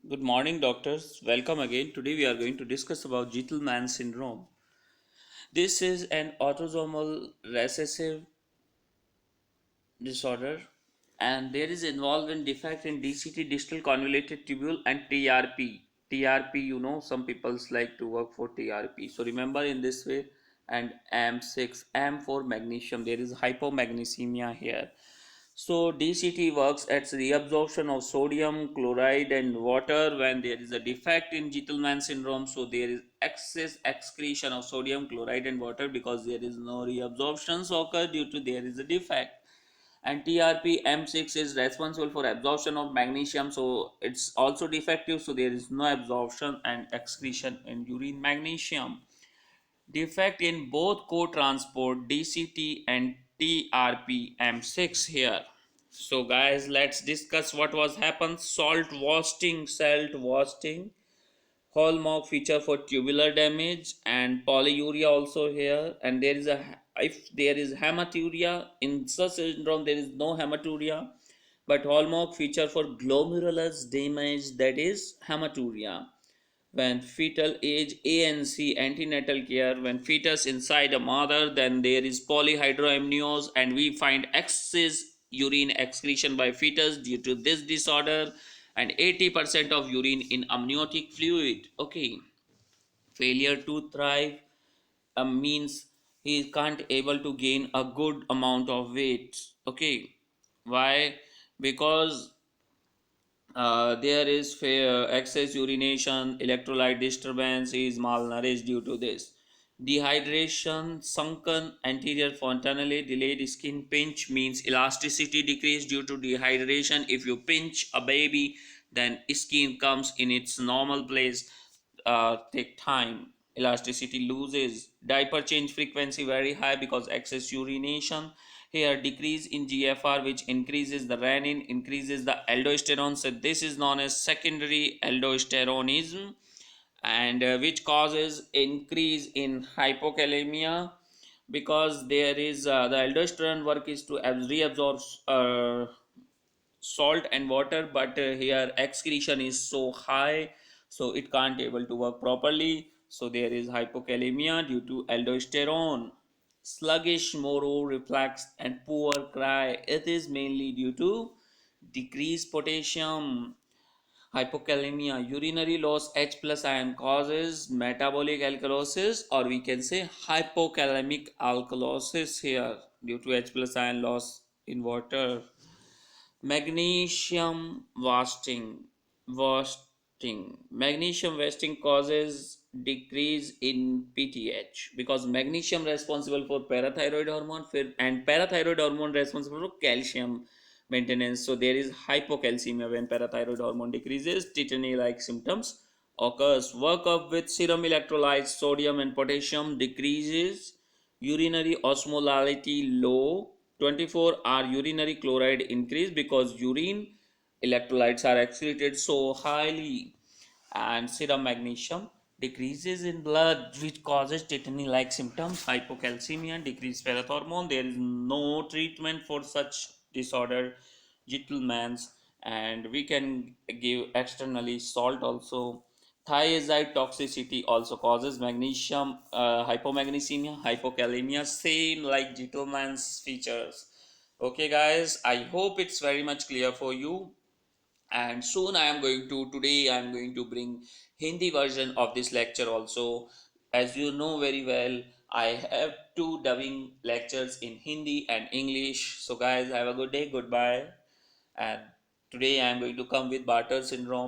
Good morning, doctors. Welcome again. Today we are going to discuss about Gitelman syndrome. This is an autosomal recessive disorder, and there is involvement defect in DCT, distal convoluted tubule, and TRP. TRP, some people like to work for TRP. So remember in this way, and M6, M for magnesium. There is hypomagnesemia here. So DCT works at reabsorption of sodium chloride and water when there is a defect in Gitelman syndrome. So there is excess excretion of sodium chloride and water because there is no reabsorption occur due to there is a defect. And TRP M6 is responsible for absorption of magnesium, so it's also defective. So there is no absorption and excretion in urine magnesium. Defect in both co-transport DCT and TRPM6 here. So guys, let's discuss what was happened. Salt wasting, hallmark feature for tubular damage, and polyuria also here. And there is a, if there is hematuria in such syndrome, there is no hematuria, but hallmark feature for glomerulus damage, that is hematuria. When fetal age, ANC, antenatal care, when fetus inside a mother, then there is polyhydramnios, and we find excess urine excretion by fetus due to this disorder, and 80% of urine in amniotic fluid. Okay, failure to thrive means he can't able to gain a good amount of weight. Okay, why? Because there is excess urination, electrolyte disturbance, he is malnourished due to this. Dehydration, sunken anterior fontanelle, delayed skin pinch means elasticity decrease due to dehydration. If you pinch a baby, then skin comes in its normal place. Take time. Elasticity loses. Diaper change frequency very high because excess urination. Here decrease in GFR, which increases the renin, increases the aldosterone. So this is known as secondary aldosteronism, and which causes increase in hypokalemia, because there is the aldosterone work is to reabsorb salt and water, but here excretion is so high, so it can't able to work properly. So there is hypokalemia due to aldosterone. Sluggish moro reflex and poor cry, it is mainly due to decreased potassium. Hypokalemia, urinary loss, H plus ion causes metabolic alkalosis, or we can say hypokalemic alkalosis here due to H plus ion loss in water. Magnesium wasting causes decrease in PTH, because magnesium responsible for parathyroid hormone, and parathyroid hormone responsible for calcium maintenance. So there is hypocalcemia when parathyroid hormone decreases. Tetany like symptoms occurs. Work up with serum electrolytes, sodium and potassium decreases. Urinary osmolality low. 24-hour urinary chloride increase because urine electrolytes are excreted so highly. And serum magnesium decreases in blood, which causes tetany like symptoms, hypocalcemia, decreased parathormone. There is no treatment for such disorder, Gitelman's, and we can give externally salt also. Thiazide toxicity also causes magnesium, hypomagnesemia, hypokalemia, same like Gitelman's features. Okay guys, I hope it's very much clear for you, and soon today I am going to bring Hindi version of this lecture also. As you know very well, I have two dubbing lectures in Hindi and English. So guys, have a good day, goodbye. And today I am going to come with Bartter syndrome.